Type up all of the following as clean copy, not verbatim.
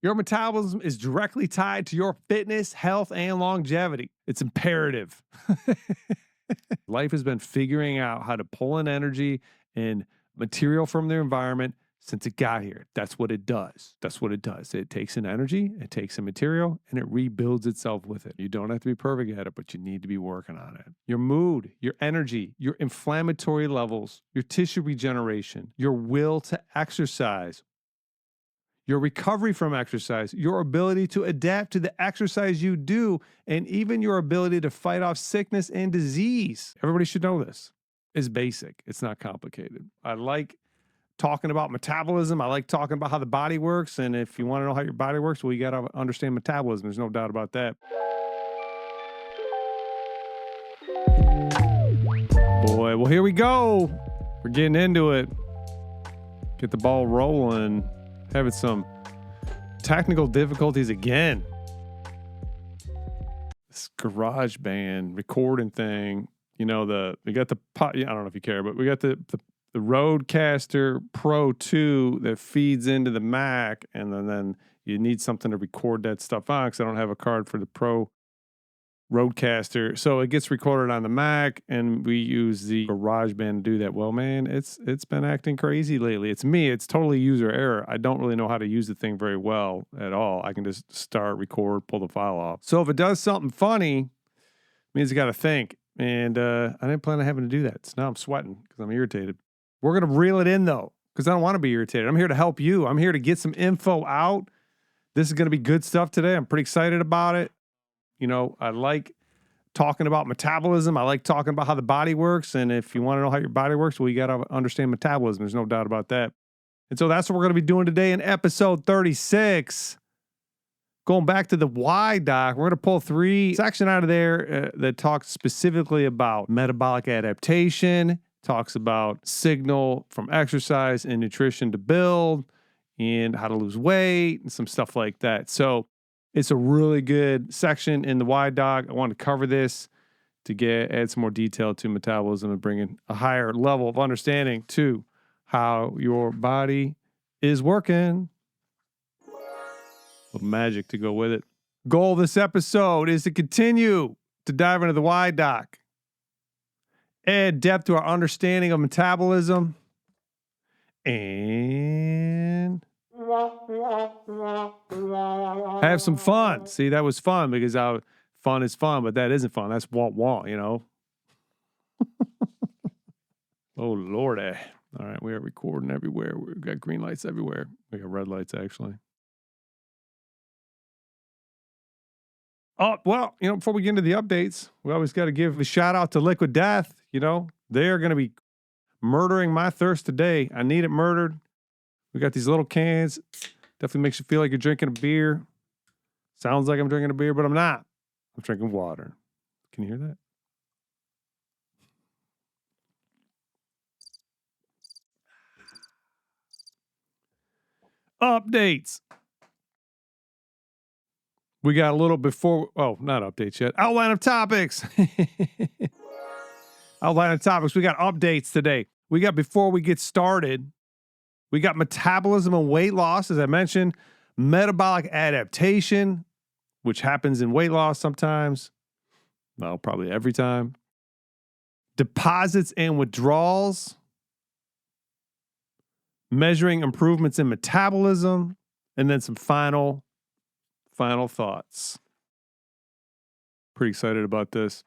Your metabolism is directly tied to your fitness, health, and longevity. It's imperative. Life has been figuring out how to pull in energy and material from their environment since it got here. That's what it does. That's what it does. It takes in energy, it takes in material, and it rebuilds itself with it. You don't have to be perfect at it, but you need to be working on it. Your mood, your energy, your inflammatory levels, your tissue regeneration, your will to exercise, your recovery from exercise, your ability to adapt to the exercise you do, and even your ability to fight off sickness and disease. Everybody should know this. It's basic. It's not complicated. I like talking about metabolism. I like talking about how the body works. And if you want to know how your body works, well, you got to understand metabolism. There's no doubt about that. Boy, well, here we go. We're getting into it. Get the ball rolling. Having some technical difficulties again. This garage band recording thing, we got the I don't know if you care, but we got the Rodecaster Pro 2 that feeds into the Mac, and then you need something to record that stuff on because I don't have a card for the Pro Rodecaster. So it gets recorded on the Mac, and we use the GarageBand to do that. Well, man, it's been acting crazy lately. It's me. It's totally user error. I don't really know how to use the thing very well at all. I can just start, record, pull the file off. So if it does something funny, it means you got to think. And I didn't plan on having to do that. So now I'm sweating because I'm irritated. We're going to reel it in, though, because I don't want to be irritated. I'm here to help you. I'm here to get some info out. This is going to be good stuff today. I'm pretty excited about it. I like talking about metabolism. I like talking about how the body works. And if you want to know how your body works, well, you got to understand metabolism. There's no doubt about that. And so that's what we're going to be doing today in episode 36. Going back to the why doc, we're going to pull 3 sections out of there that talks specifically about metabolic adaptation, talks about signal from exercise and nutrition to build, and how to lose weight, and some stuff like that. So it's a really good section in the why doc. I want to cover this to add some more detail to metabolism and bring in a higher level of understanding to how your body is working. A little magic to go with it. Goal of this episode is to continue to dive into the why doc, add depth to our understanding of metabolism, and have some fun. See, that was fun because fun is fun, but that isn't fun. That's wah-wah, Oh, Lordy. All right, we are recording everywhere. We've got green lights everywhere. We got red lights, actually. Oh, well, before we get into the updates, we always got to give a shout out to Liquid Death. They are going to be murdering my thirst today. I need it murdered. We got these little cans. Definitely makes you feel like you're drinking a beer. Sounds like I'm drinking a beer, but I'm not. I'm drinking water. Can you hear that? Updates. We got a little before. Oh, not updates yet. Outline of topics. Outline of topics. We got updates today. We got before we get started. We got metabolism and weight loss, as I mentioned. Metabolic adaptation, which happens in weight loss sometimes. Well, probably every time. Deposits and withdrawals. Measuring improvements in metabolism. And then some final thoughts. Pretty excited about this.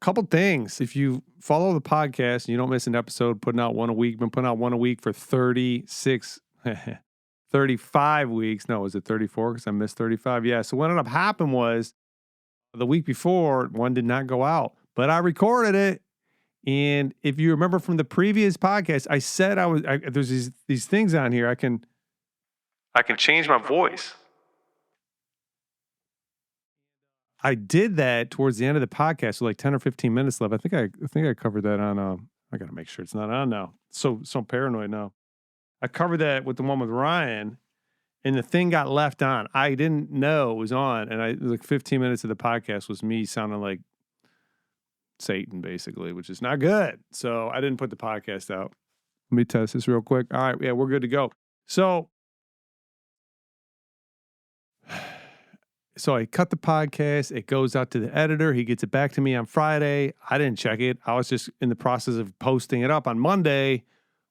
A couple things. If you follow the podcast and you don't miss an episode, putting out one a week. Been putting out one a week for 35 weeks. No, was it 34? Because I missed 35. Yeah. So what ended up happening was the week before, one did not go out, but I recorded it. And if you remember from the previous podcast, I said there's these things on here. I can change my voice. I did that towards the end of the podcast, so like 10 or 15 minutes left. I think I covered that on. I got to make sure it's not on now. So paranoid now. I covered that with the one with Ryan, and the thing got left on. I didn't know it was on, and like 15 minutes of the podcast was me sounding like Satan, basically, which is not good. So I didn't put the podcast out. Let me test this real quick. All right, yeah, we're good to go. So So I cut the podcast. It goes out to the editor. He gets it back to me on Friday. I didn't check it. I was just in the process of posting it up on Monday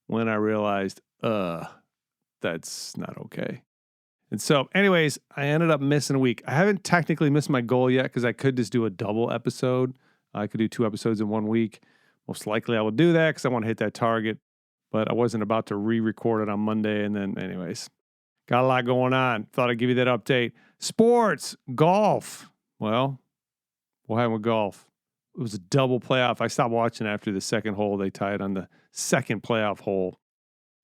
when I realized, that's not okay. And so, anyways, I ended up missing a week. I haven't technically missed my goal yet because I could just do a double episode. I could do 2 episodes in 1 week. Most likely I will do that because I want to hit that target. But I wasn't about to re-record it on Monday. And then, anyways, got a lot going on. Thought I'd give you that update. Sports, golf. Well, what happened with golf? It was a double playoff. I stopped watching after the second hole. They tied on the second playoff hole.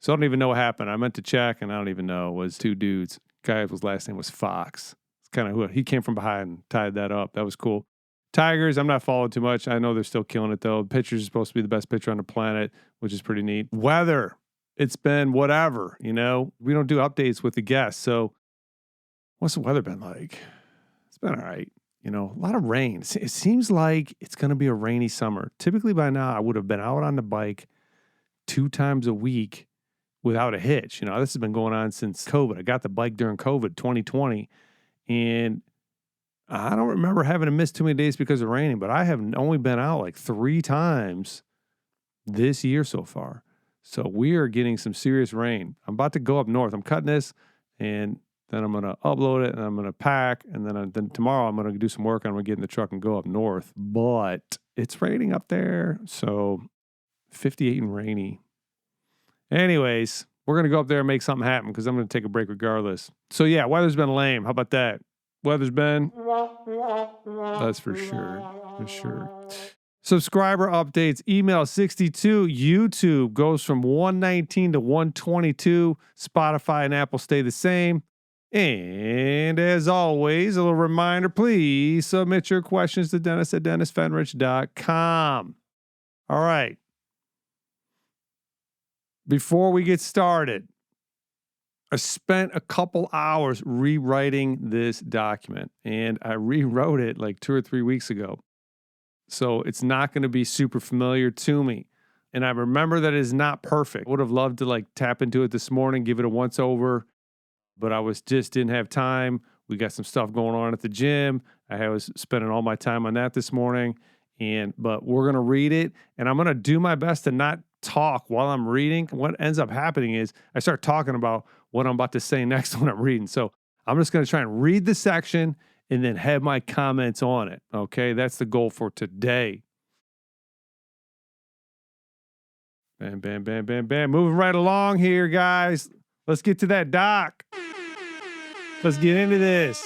So I don't even know what happened. I meant to check, and I don't even know. It was 2 dudes. Guy whose last name was Fox. It's kind of who he came from behind and tied that up. That was cool. Tigers, I'm not following too much. I know they're still killing it, though. The pitcher's supposed to be the best pitcher on the planet, which is pretty neat. Weather, it's been whatever, We don't do updates with the guests. So what's the weather been like? It's been all right. A lot of rain. It seems like it's going to be a rainy summer. Typically by now, I would have been out on the bike 2 times a week without a hitch. This has been going on since COVID. I got the bike during COVID, 2020, and I don't remember having to miss too many days because of raining, but I have only been out like 3 times this year so far. So we are getting some serious rain. I'm about to go up north. I'm cutting this, and then I'm going to upload it, and I'm going to pack, and then tomorrow I'm going to do some work, and I'm going to get in the truck and go up north. But it's raining up there, so 58 and rainy. Anyways, we're going to go up there and make something happen because I'm going to take a break regardless. So yeah, weather's been lame. How about that? Weather's been? That's for sure. For sure. Subscriber updates, email 62. YouTube goes from 119 to 122. Spotify and Apple stay the same. And as always, a little reminder, please submit your questions to dennis@dennisfenrich.com. All right. Before we get started, I spent a couple hours rewriting this document, and I rewrote it like 2 or 3 weeks ago. So it's not going to be super familiar to me. And I remember that it is not perfect. I would have loved to tap into it this morning, give it a once over, but I didn't have time. We got some stuff going on at the gym. I was spending all my time on that this morning. But we're going to read it, and I'm going to do my best to not talk while I'm reading. What ends up happening is I start talking about what I'm about to say next when I'm reading. So I'm just going to try and read the section and then have my comments on it. Okay, that's the goal for today. Bam, bam, bam, bam, bam. Moving right along here, guys. Let's get to that doc. Let's get into this.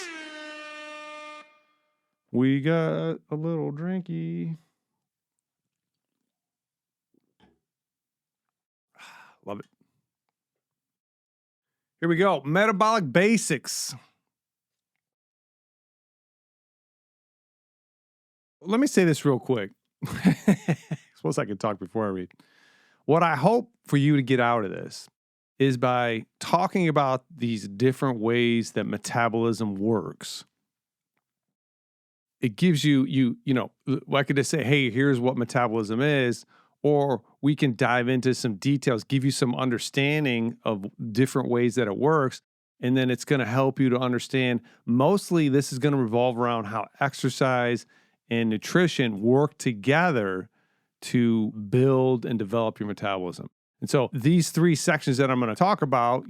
We got a little drinky. Love it. Here we go. Metabolic basics. Let me say this real quick. Suppose I can talk before I read. What I hope for you to get out of this is by talking about these different ways that metabolism works. It gives you I could just say, hey, here's what metabolism is, or we can dive into some details, give you some understanding of different ways that it works, and then it's going to help you to understand. Mostly, this is going to revolve around how exercise and nutrition work together to build and develop your metabolism. And so these 3 sections that I'm going to talk about,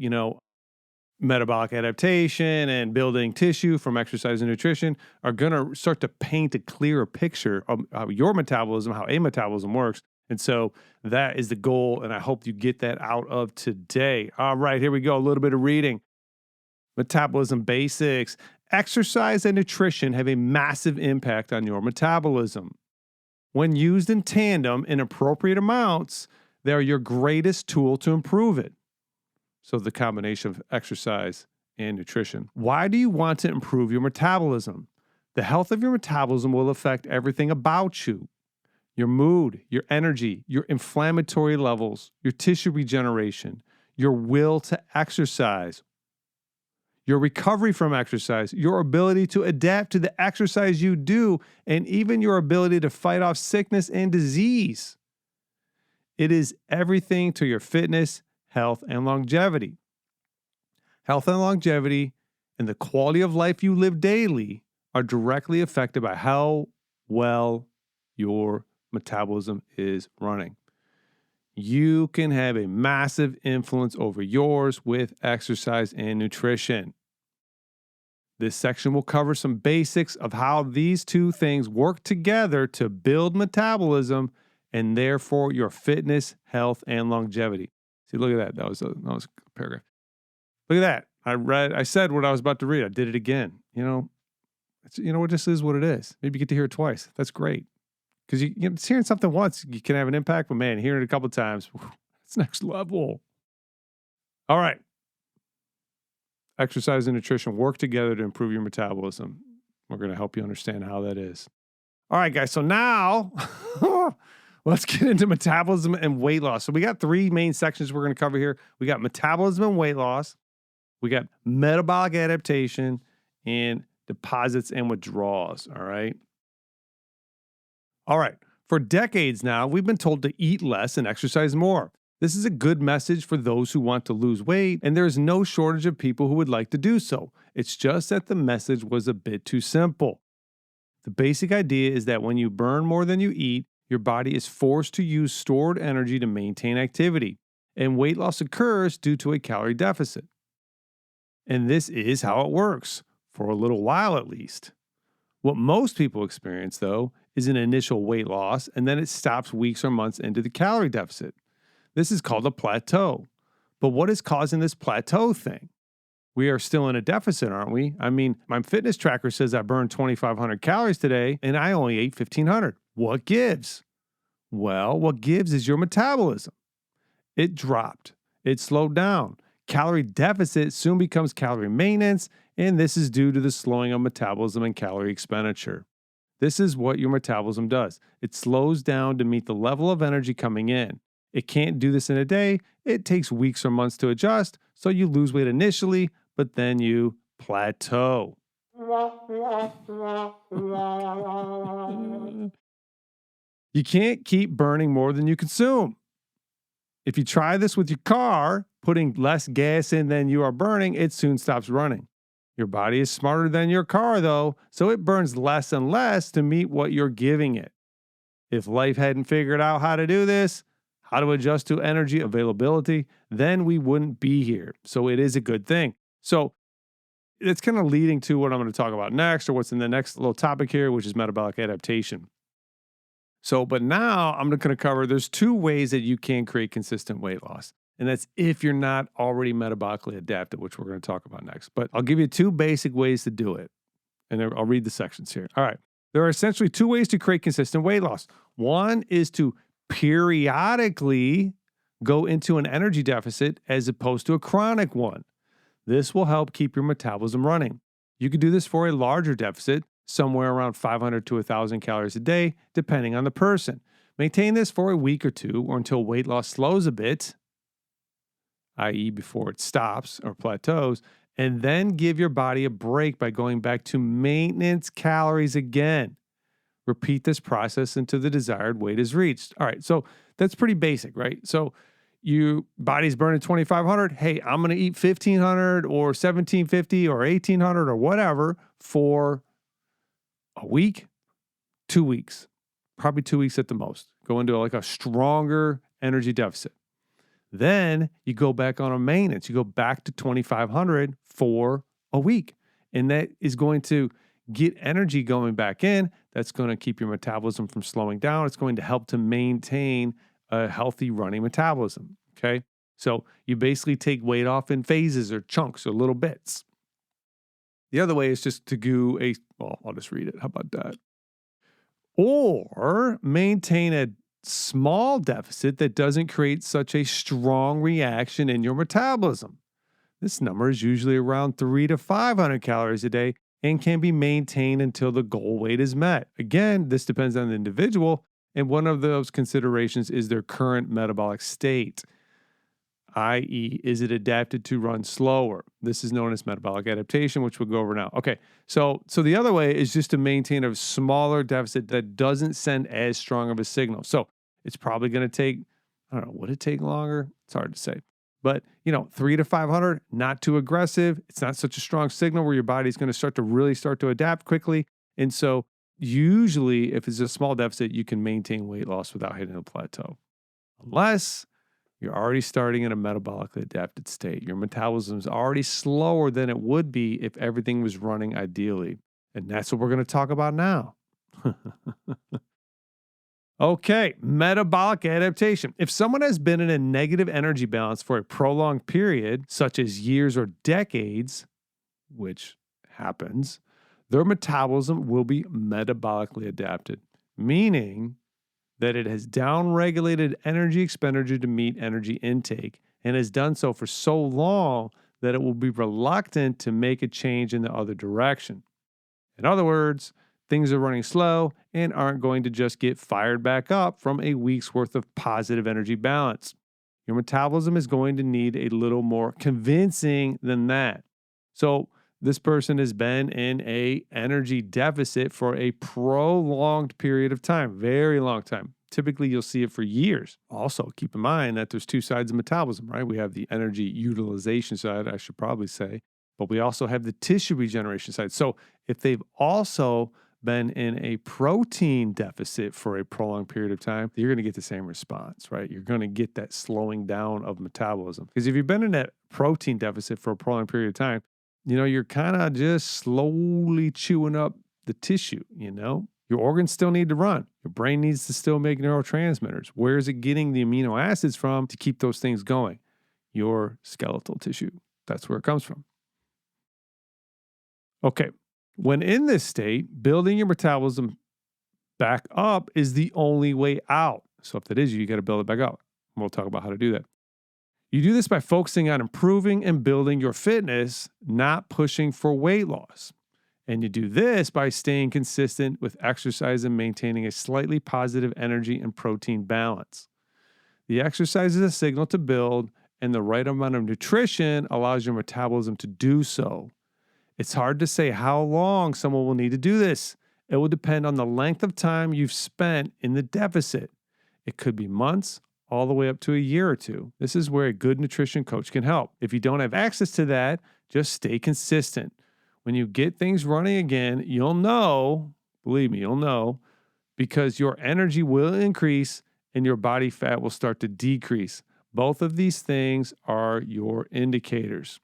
metabolic adaptation and building tissue from exercise and nutrition, are going to start to paint a clearer picture of how your metabolism, how a metabolism works. And so that is the goal, and I hope you get that out of today. All right, here we go. A little bit of reading. Metabolism basics. Exercise and nutrition have a massive impact on your metabolism. When used in tandem in appropriate amounts, they are your greatest tool to improve it. So the combination of exercise and nutrition. Why do you want to improve your metabolism? The health of your metabolism will affect everything about you. Your mood, your energy, your inflammatory levels, your tissue regeneration, your will to exercise, your recovery from exercise, your ability to adapt to the exercise you do, and even your ability to fight off sickness and disease. It is everything to your fitness, health, and longevity. Health and longevity and the quality of life you live daily are directly affected by how well your metabolism is running. You can have a massive influence over yours with exercise and nutrition. This section will cover some basics of how these two things work together to build metabolism and therefore your fitness, health, and longevity. See, look at that. That was a paragraph. Look at that. I said what I was about to read. I did it again. It just is what it is. Maybe you get to hear it twice. That's great. Because it's hearing something once, you can have an impact, but man, hearing it a couple of times, it's next level. All right. Exercise and nutrition work together to improve your metabolism. We're going to help you understand how that is. All right, guys. So now let's get into metabolism and weight loss. So we got three main sections we're going to cover here. We got metabolism and weight loss. We got metabolic adaptation and deposits and withdrawals. All right. All right. For decades now, we've been told to eat less and exercise more. This is a good message for those who want to lose weight, and there is no shortage of people who would like to do so. It's just that the message was a bit too simple. The basic idea is that when you burn more than you eat, your body is forced to use stored energy to maintain activity, and weight loss occurs due to a calorie deficit. And this is how it works, for a little while at least. What most people experience, though, is an initial weight loss, and then it stops weeks or months into the calorie deficit. This is called a plateau. But what is causing this plateau thing? We are still in a deficit, aren't we? I mean, my fitness tracker says I burned 2,500 calories today, and I only ate 1,500. What gives? Well, what gives is your metabolism. It dropped. It slowed down. Calorie deficit soon becomes calorie maintenance, and this is due to the slowing of metabolism and calorie expenditure. This is what your metabolism does. It slows down to meet the level of energy coming in. It can't do this in a day. It takes weeks or months to adjust, so you lose weight initially, but then you plateau. You can't keep burning more than you consume. If you try this with your car, putting less gas in than you are burning, it soon stops running. Your body is smarter than your car, though, so it burns less and less to meet what you're giving it. If life hadn't figured out how to do this, how to adjust to energy availability, then we wouldn't be here. So it is a good thing. So it's kind of leading to what I'm going to talk about next, or what's in the next little topic here, which is metabolic adaptation. But now I'm going to cover, there's two ways that you can create consistent weight loss. And that's if you're not already metabolically adapted, which we're going to talk about next. But I'll give you two basic ways to do it. And I'll read the sections here. All right. There are essentially two ways to create consistent weight loss. One is to periodically go into an energy deficit as opposed to a chronic one. This will help keep your metabolism running. You could do this for a larger deficit, somewhere around 500 to 1,000 calories a day, depending on the person. Maintain this for a week or two or until weight loss slows a bit, i.e. before it stops or plateaus, and then give your body a break by going back to maintenance calories again. Repeat this process until the desired weight is reached. All right, so that's pretty basic, right? So your body's burning 2,500. Hey, I'm going to eat 1,500 or 1,750 or 1,800 or whatever for a week, 2 weeks, probably 2 weeks at the most. Go into like a stronger energy deficit. Then you go back on a maintenance. You go back to 2,500 for a week. And that is going to get energy going back in. That's going to keep your metabolism from slowing down. It's going to help to maintain a healthy running metabolism. Okay. So you basically take weight off in phases or chunks or little bits. The other way is just to do I'll just read it. How about that? Or maintain a small deficit that doesn't create such a strong reaction in your metabolism. This number is usually around 300 to 500 calories a day and can be maintained until the goal weight is met. Again, this depends on the individual, and one of those considerations is their current metabolic state, i.e., is it adapted to run slower? This is known as metabolic adaptation, which we'll go over now. Okay, so the other way is just to maintain a smaller deficit that doesn't send as strong of a signal. So it's probably going to take, I don't know, would it take longer? It's hard to say. But, 3 to 500, not too aggressive. It's not such a strong signal where your body's going to start to adapt quickly. And so usually if it's a small deficit, you can maintain weight loss without hitting a plateau. Unless you're already starting in a metabolically adapted state. Your metabolism is already slower than it would be if everything was running ideally. And that's what we're going to talk about now. Okay, metabolic adaptation. If someone has been in a negative energy balance for a prolonged period, such as years or decades, which happens, their metabolism will be metabolically adapted, meaning that it has downregulated energy expenditure to meet energy intake and has done so for so long that it will be reluctant to make a change in the other direction. In other words, things are running slow and aren't going to just get fired back up from a week's worth of positive energy balance. Your metabolism is going to need a little more convincing than that. So this person has been in a energy deficit for a prolonged period of time, very long time. Typically, you'll see it for years. Also, keep in mind that there's two sides of metabolism, right? We have the energy utilization side, I should probably say, but we also have the tissue regeneration side. So if they've also been in a protein deficit for a prolonged period of time, you're going to get the same response, right? You're going to get that slowing down of metabolism. Because if you've been in that protein deficit for a prolonged period of time, you're kind of just slowly chewing up the tissue, Your organs still need to run. Your brain needs to still make neurotransmitters. Where is it getting the amino acids from to keep those things going? Your skeletal tissue. That's where it comes from. Okay. When in this state, building your metabolism back up is the only way out. So if that is you got to build it back up. We'll talk about how to do that. You do this by focusing on improving and building your fitness, not pushing for weight loss. And you do this by staying consistent with exercise and maintaining a slightly positive energy and protein balance. The exercise is a signal to build, and the right amount of nutrition allows your metabolism to do so. It's hard to say how long someone will need to do this. It will depend on the length of time you've spent in the deficit. It could be months, all the way up to a year or two. This is where a good nutrition coach can help. If you don't have access to that, just stay consistent. When you get things running again, you'll know, believe me, you'll know, because your energy will increase and your body fat will start to decrease. Both of these things are your indicators.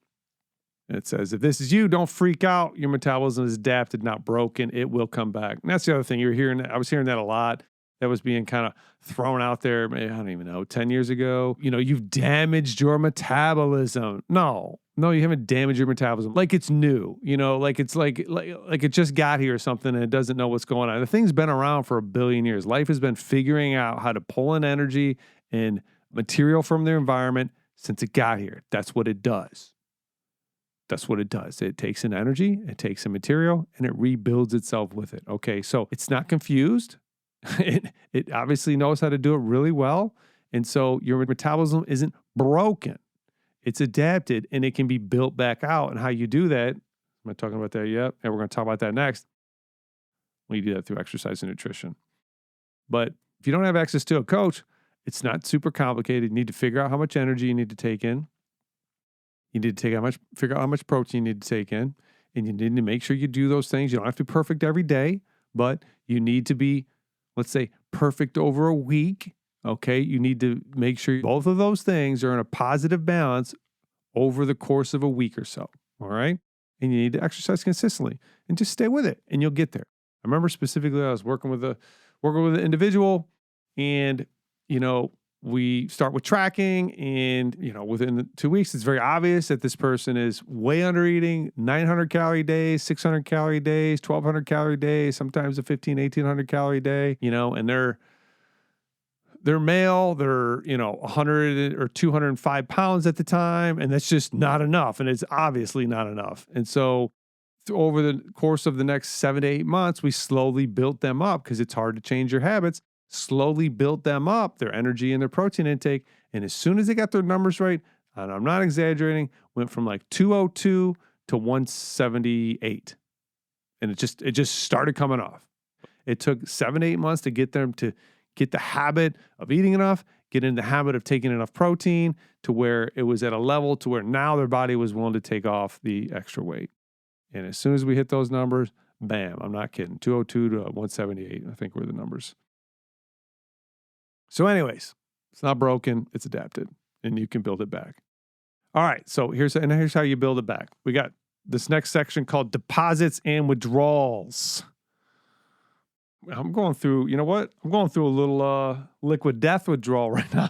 And it says, if this is you, don't freak out. Your metabolism is adapted, not broken. It will come back. And that's the other thing you're hearing. I was hearing that a lot. That was being kind of thrown out there, I don't even know, 10 years ago. You've damaged your metabolism. No, you haven't damaged your metabolism. Like it's new, like it's like it just got here or something and it doesn't know what's going on. The thing's been around for 1 billion years. Life has been figuring out how to pull in energy and material from their environment since it got here. That's what it does. That's what it does. It takes an energy, it takes a material, and it rebuilds itself with it. Okay, so it's not confused. It obviously knows how to do it really well. And so your metabolism isn't broken. It's adapted and it can be built back out. And how you do that, I'm not talking about that yet. And we're going to talk about that next. We do that through exercise and nutrition. But if you don't have access to a coach, it's not super complicated. You need to figure out how much energy you need to take in. You need to figure out how much protein you need to take in. And you need to make sure you do those things. You don't have to be perfect every day, but you need to be, let's say, perfect over a week. Okay. You need to make sure both of those things are in a positive balance over the course of a week or so. All right. And you need to exercise consistently and just stay with it and you'll get there. I remember specifically I was working with an individual and, we start with tracking and, within 2 weeks, it's very obvious that this person is way under eating, 900 calorie days, 600 calorie days, 1200 calorie days, sometimes a 1800 calorie day, and they're male, they're, 100 or 205 pounds at the time. And that's just not enough. And it's obviously not enough. And so over the course of the next 7 to 8 months, we slowly built them up because it's hard to change your habits. Slowly built them up, their energy and their protein intake. And as soon as they got their numbers right, and I'm not exaggerating, went from like 202 to 178. And it just started coming off. It took 7 to 8 months to get them to get the habit of eating enough, get in the habit of taking enough protein to where it was at a level to where now their body was willing to take off the extra weight. And as soon as we hit those numbers, bam, I'm not kidding, 202 to 178, I think were the numbers. So anyways, it's not broken, it's adapted, and you can build it back. All right, so here's how you build it back. We got this next section called deposits and withdrawals. I'm going through, you know what? I'm going through a little liquid death withdrawal right now.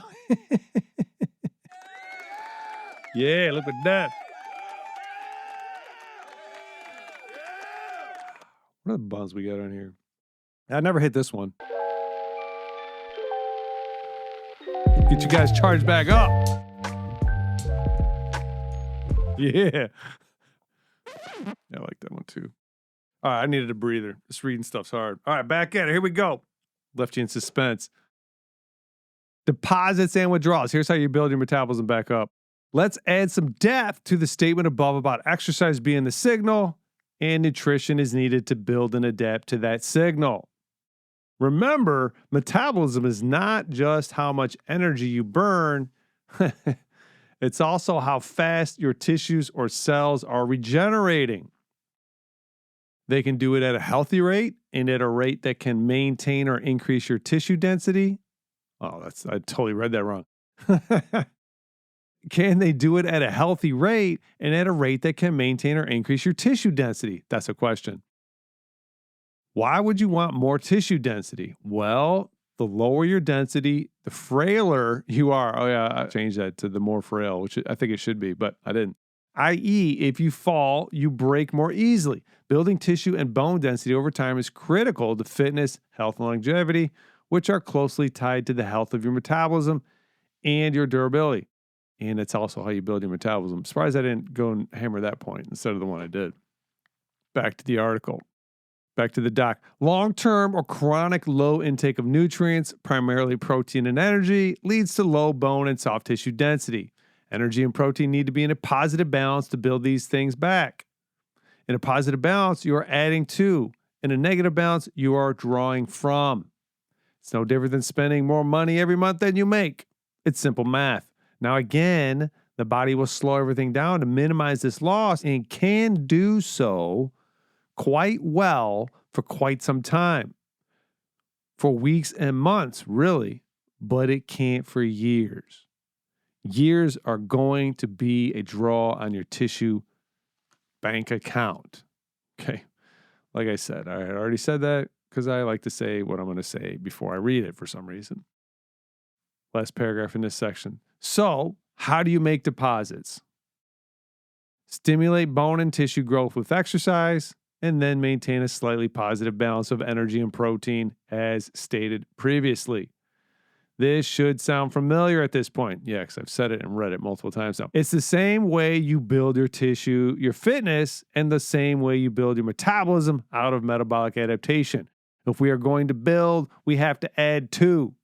Yeah, liquid death. What are the buns we got on here? I never hit this one. Get you guys charged back up. Yeah. I like that one too. All right, I needed a breather. This reading stuff's hard. All right, back at it. Here we go. Left you in suspense. Deposits and withdrawals. Here's how you build your metabolism back up. Let's add some depth to the statement above about exercise being the signal and nutrition is needed to build and adapt to that signal. Remember, metabolism is not just how much energy you burn. It's also how fast your tissues or cells are regenerating. They can do it at a healthy rate and at a rate that can maintain or increase your tissue density. Oh, I totally read that wrong. Can they do it at a healthy rate and at a rate that can maintain or increase your tissue density? That's a question. Why would you want more tissue density? Well, the lower your density, the frailer you are. Oh yeah, I changed that to the more frail, which I think it should be, but I didn't. I.e., if you fall, you break more easily. Building tissue and bone density over time is critical to fitness, health, and longevity, which are closely tied to the health of your metabolism and your durability. And it's also how you build your metabolism. I'm surprised I didn't go and hammer that point instead of the one I did. Back to the article. Back to the doc. Long-term or chronic low intake of nutrients, primarily protein and energy, leads to low bone and soft tissue density. Energy and protein need to be in a positive balance to build these things back. In a positive balance, you are adding to. In a negative balance, you are drawing from. It's no different than spending more money every month than you make. It's simple math. Now again, the body will slow everything down to minimize this loss and can do so quite well for quite some time. For weeks and months, really, but it can't for years. Years are going to be a draw on your tissue bank account. Okay. Like I said, I already said that because I like to say what I'm going to say before I read it for some reason. Last paragraph in this section. So, how do you make deposits? Stimulate bone and tissue growth with exercise, and then maintain a slightly positive balance of energy and protein as stated previously. This should sound familiar at this point. Yeah, because I've said it and read it multiple times now. It's the same way you build your tissue, your fitness, and the same way you build your metabolism out of metabolic adaptation. If we are going to build, we have to add to.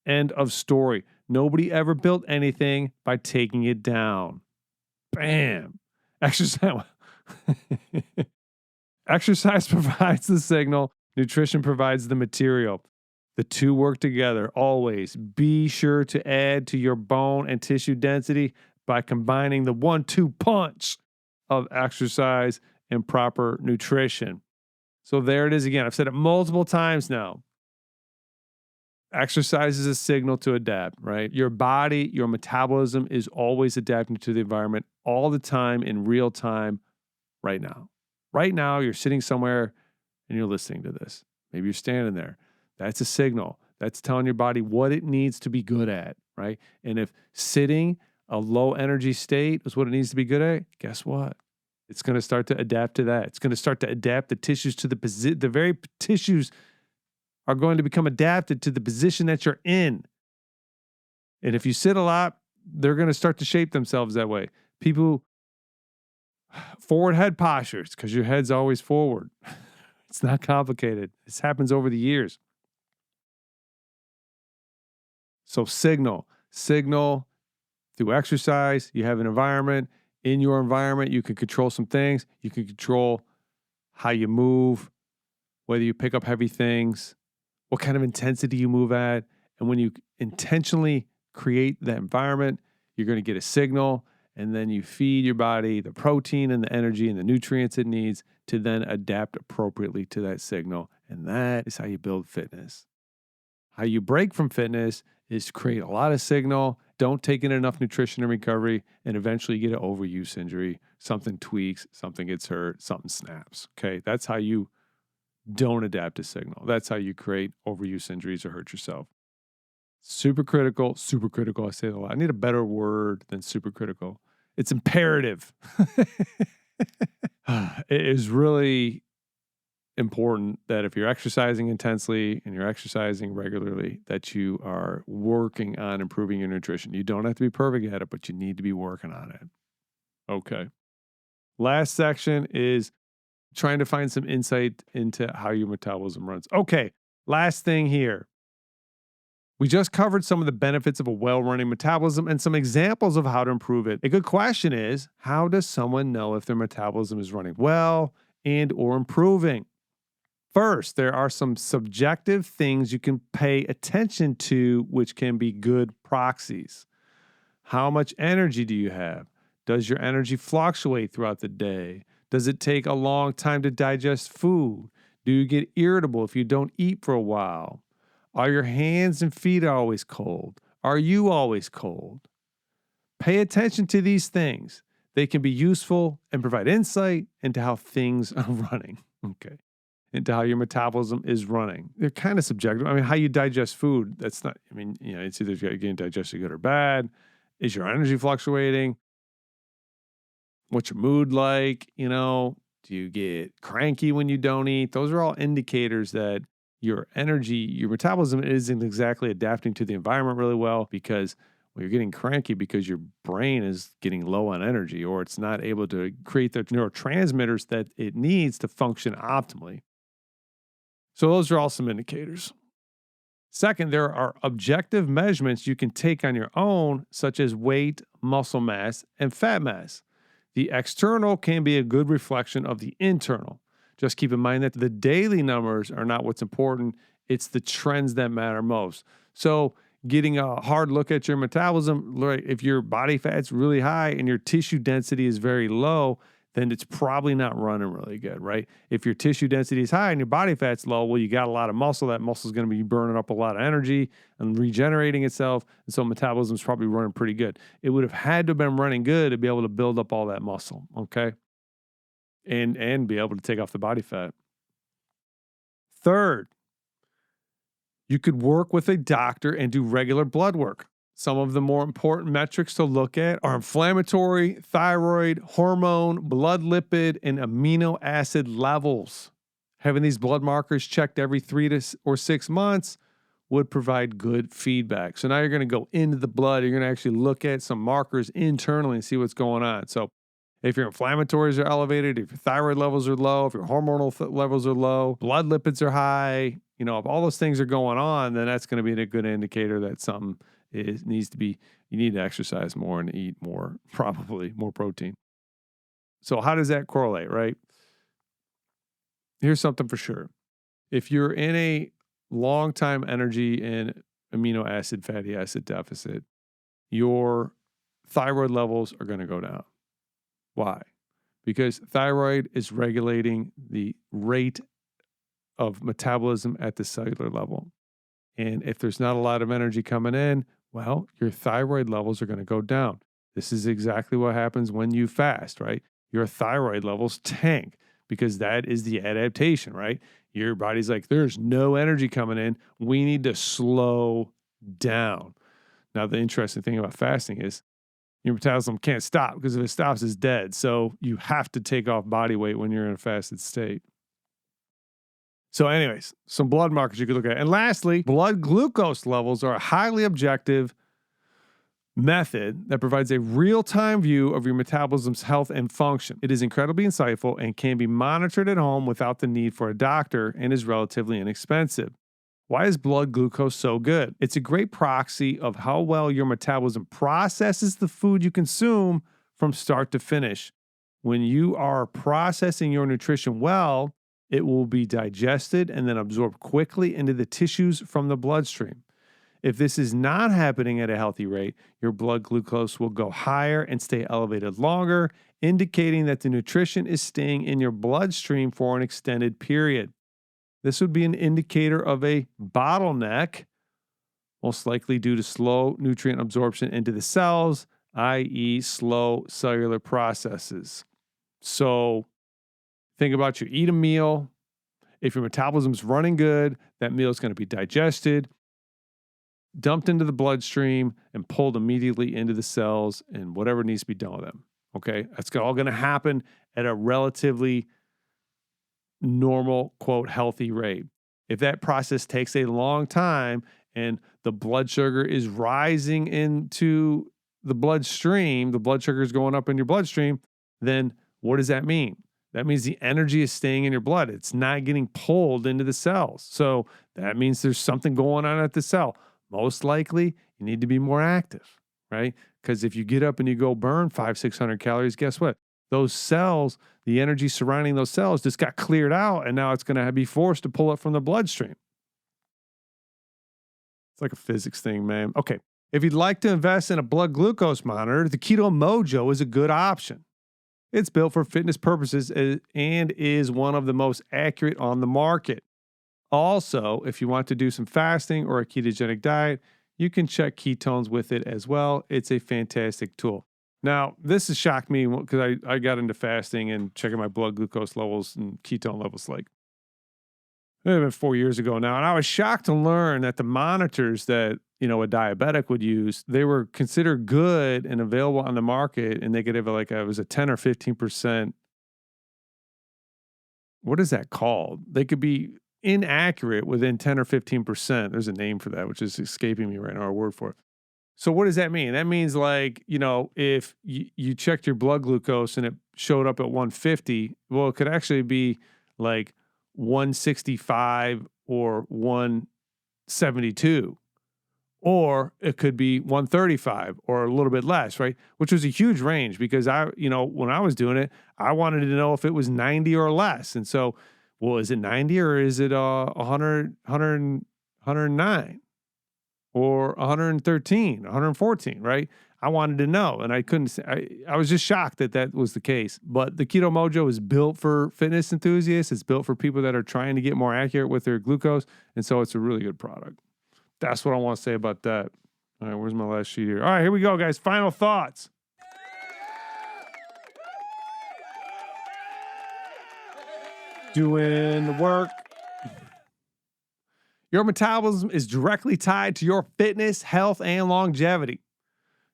End of story. Nobody ever built anything by taking it down. Bam. Exercise. Exercise provides the signal. Nutrition provides the material. The two work together always. Be sure to add to your bone and tissue density by combining the 1-2 punch of exercise and proper nutrition. So there it is again. I've said it multiple times now. Exercise is a signal to adapt, right? Your body, your metabolism is always adapting to the environment all the time in real time right now. Right now, you're sitting somewhere and you're listening to this. Maybe you're standing there. That's a signal. That's telling your body what it needs to be good at, right? And if sitting, a low energy state is what it needs to be good at, guess what? It's going to start to adapt to that. It's going to start to adapt the tissues to the very tissues are going to become adapted to the position that you're in. And if you sit a lot, they're going to start to shape themselves that way. People, forward head postures, because your head's always forward. It's not complicated. This happens over the years. So signal through exercise. You have an environment. In your environment, you can control some things. You can control how you move, whether you pick up heavy things, what kind of intensity you move at, And when you intentionally create that environment, you're going to get a signal, and then you feed your body the protein and the energy and the nutrients it needs to then adapt appropriately to that signal. And that is how you build fitness. How you break from fitness is create a lot of signal, don't take in enough nutrition and recovery, and eventually you get an overuse injury. Something tweaks, something gets hurt, something snaps. Okay, that's how you don't adapt to signal. That's how you create overuse injuries or hurt yourself. Super critical. I say it a lot. I need a better word than super critical. It's imperative. It is really important that if you're exercising intensely and you're exercising regularly, that you are working on improving your nutrition. You don't have to be perfect at it, but you need to be working on it. Okay. Last section is trying to find some insight into how your metabolism runs. Okay. Last thing here. We just covered some of the benefits of a well-running metabolism and some examples of how to improve it. A good question is, how does someone know if their metabolism is running well and or improving? First, there are some subjective things you can pay attention to, which can be good proxies. How much energy do you have? Does your energy fluctuate throughout the day? Does it take a long time to digest food? Do you get irritable if you don't eat for a while? Are your hands and feet always cold? Are you always cold? Pay attention to these things. They can be useful and provide insight into how things are running. Okay. Into how your metabolism is running. They're kind of subjective. I mean, how you digest food, that's not, I mean, it's either getting digested good or bad. Is your energy fluctuating? What's your mood like? Do you get cranky when you don't eat? Those are all indicators that your energy, your metabolism isn't exactly adapting to the environment really well, because you're getting cranky because your brain is getting low on energy, or it's not able to create the neurotransmitters that it needs to function optimally. So those are all some indicators. Second, there are objective measurements you can take on your own, such as weight, muscle mass, and fat mass. The external can be a good reflection of the internal. Just keep in mind that the daily numbers are not what's important. It's the trends that matter most. So getting a hard look at your metabolism, if your body fat's really high and your tissue density is very low, then it's probably not running really good, right? If your tissue density is high and your body fat's low, well, you got a lot of muscle. That muscle is going to be burning up a lot of energy and regenerating itself. And so metabolism is probably running pretty good. It would have had to have been running good to be able to build up all that muscle, okay? And be able to take off the body fat. Third, you could work with a doctor and do regular blood work. Some of the more important metrics to look at are inflammatory, thyroid, hormone, blood lipid, and amino acid levels. Having these blood markers checked every 3 or 6 months would provide good feedback. So now you're going to go into the blood. You're going to actually look at some markers internally and see what's going on. So if your inflammatories are elevated, if your thyroid levels are low, if your hormonal levels are low, blood lipids are high, if all those things are going on, then that's going to be a good indicator that something needs to be, you need to exercise more and eat more, probably more protein. So how does that correlate, right? Here's something for sure. If you're in a long-time energy and amino acid, fatty acid deficit, your thyroid levels are going to go down. Why? Because thyroid is regulating the rate of metabolism at the cellular level. And if there's not a lot of energy coming in, well, your thyroid levels are going to go down. This is exactly what happens when you fast, right? Your thyroid levels tank because that is the adaptation, right? Your body's like, there's no energy coming in. We need to slow down. Now, the interesting thing about fasting is your metabolism can't stop, because if it stops, it's dead. So you have to take off body weight when you're in a fasted state. So anyways, some blood markers you could look at. And lastly, blood glucose levels are a highly objective method that provides a real-time view of your metabolism's health and function. It is incredibly insightful and can be monitored at home without the need for a doctor, and is relatively inexpensive. Why is blood glucose so good? It's a great proxy of how well your metabolism processes the food you consume from start to finish. When you are processing your nutrition well, it will be digested and then absorbed quickly into the tissues from the bloodstream. If this is not happening at a healthy rate, your blood glucose will go higher and stay elevated longer, indicating that the nutrition is staying in your bloodstream for an extended period. This would be an indicator of a bottleneck, most likely due to slow nutrient absorption into the cells, i.e., slow cellular processes. So think about you eat a meal. If your metabolism's running good, that meal is going to be digested, dumped into the bloodstream, and pulled immediately into the cells and whatever needs to be done with them. Okay? That's all going to happen at a relatively normal, quote, healthy rate. If that process takes a long time and the blood sugar is rising into the bloodstream, the blood sugar is going up in your bloodstream, then what does that mean? That means the energy is staying in your blood. It's not getting pulled into the cells. So that means there's something going on at the cell. Most likely, you need to be more active, right? Because if you get up and you go burn 500-600 calories, guess what? Those cells, the energy surrounding those cells just got cleared out, and now it's going to be forced to pull it from the bloodstream. It's like a physics thing, man. Okay, if you'd like to invest in a blood glucose monitor, the Keto Mojo is a good option. It's built for fitness purposes and is one of the most accurate on the market. Also, if you want to do some fasting or a ketogenic diet, you can check ketones with it as well. It's a fantastic tool. Now, this has shocked me because I got into fasting and checking my blood glucose levels and ketone levels like it had been 4 years ago now. And I was shocked to learn that the monitors that, a diabetic would use, they were considered good and available on the market, and they could have it was a 10 or 15%. What is that called? They could be inaccurate within 10 or 15%. There's a name for that, which is escaping me right now, a word for it. So what does that mean? That means if you checked your blood glucose and it showed up at 150, well, it could actually be like 165 or 172. Or it could be 135 or a little bit less, right? Which was a huge range because when I was doing it, I wanted to know if it was 90 or less. And so, well, is it 90 or is it 100, 109 or 113, 114, right? I wanted to know, and I couldn't say, I was just shocked that was the case. But the Keto Mojo is built for fitness enthusiasts. It's built for people that are trying to get more accurate with their glucose. And so it's a really good product. That's what I want to say about that. All right, where's my last sheet here? All right, here we go, guys. Final thoughts. Doing the work. Your metabolism is directly tied to your fitness, health, and longevity.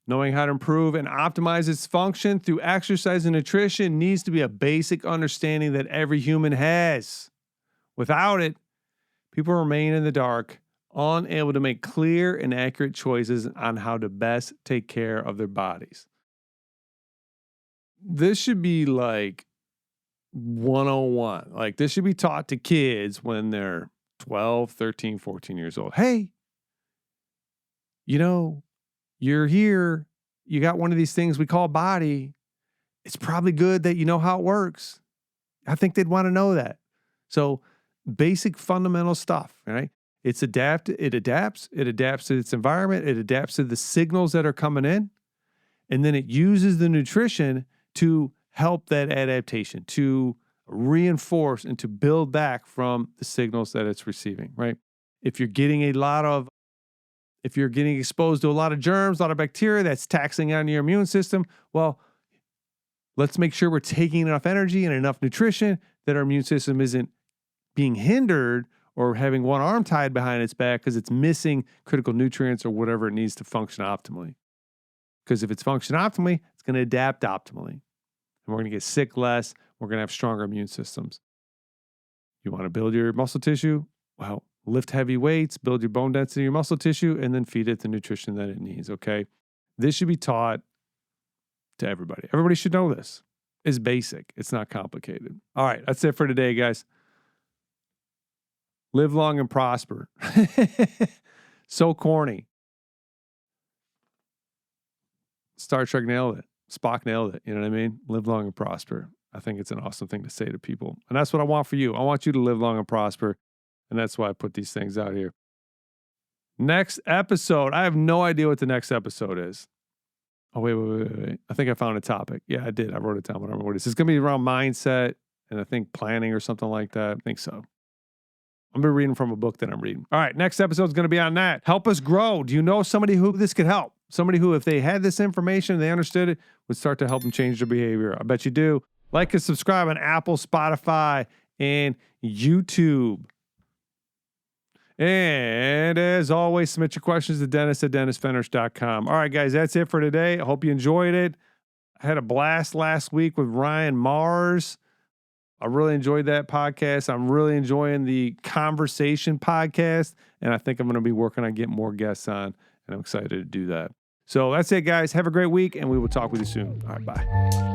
Knowing how to improve and optimize its function through exercise and nutrition needs to be a basic understanding that every human has. Without it, people remain in the dark, unable to make clear and accurate choices on how to best take care of their bodies. This should be like 101. Like this should be taught to kids when they're 12, 13, 14 years old. Hey, you're here. You got one of these things we call body. It's probably good that you know how it works. I think they'd want to know that. So basic fundamental stuff, right? It adapts to its environment, it adapts to the signals that are coming in, and then it uses the nutrition to help that adaptation, to reinforce and to build back from the signals that it's receiving, right? If you're getting exposed to a lot of germs, a lot of bacteria that's taxing on your immune system, well, let's make sure we're taking enough energy and enough nutrition that our immune system isn't being hindered or having one arm tied behind its back because it's missing critical nutrients or whatever it needs to function optimally. Because if it's functioning optimally, it's going to adapt optimally. And we're going to get sick less. We're going to have stronger immune systems. You want to build your muscle tissue? Well, lift heavy weights, build your bone density, your muscle tissue, and then feed it the nutrition that it needs, okay? This should be taught to everybody. Everybody should know this. It's basic. It's not complicated. All right, that's it for today, guys. Live long and prosper. So corny. Star Trek nailed it. Spock nailed it. You know what I mean? Live long and prosper. I think it's an awesome thing to say to people. And that's what I want for you. I want you to live long and prosper. And that's why I put these things out here. Next episode. I have no idea what the next episode is. Oh, wait. I think I found a topic. Yeah, I did. I wrote it down. I don't remember what it is. It's going to be around mindset and I think planning or something like that. I think so. I'm going to be reading from a book that I'm reading. All right, next episode is going to be on that. Help us grow. Do you know somebody who this could help? Somebody who, if they had this information, they understood it, would start to help them change their behavior. I bet you do. Like and subscribe on Apple, Spotify, and YouTube. And as always, submit your questions to dennis@dennisfenrish.com. All right, guys, that's it for today. I hope you enjoyed it. I had a blast last week with Ryan Mars. I really enjoyed that podcast. I'm really enjoying the Conversation podcast, and I think I'm going to be working on getting more guests on, and I'm excited to do that. So that's it, guys. Have a great week, and we will talk with you soon. All right, bye.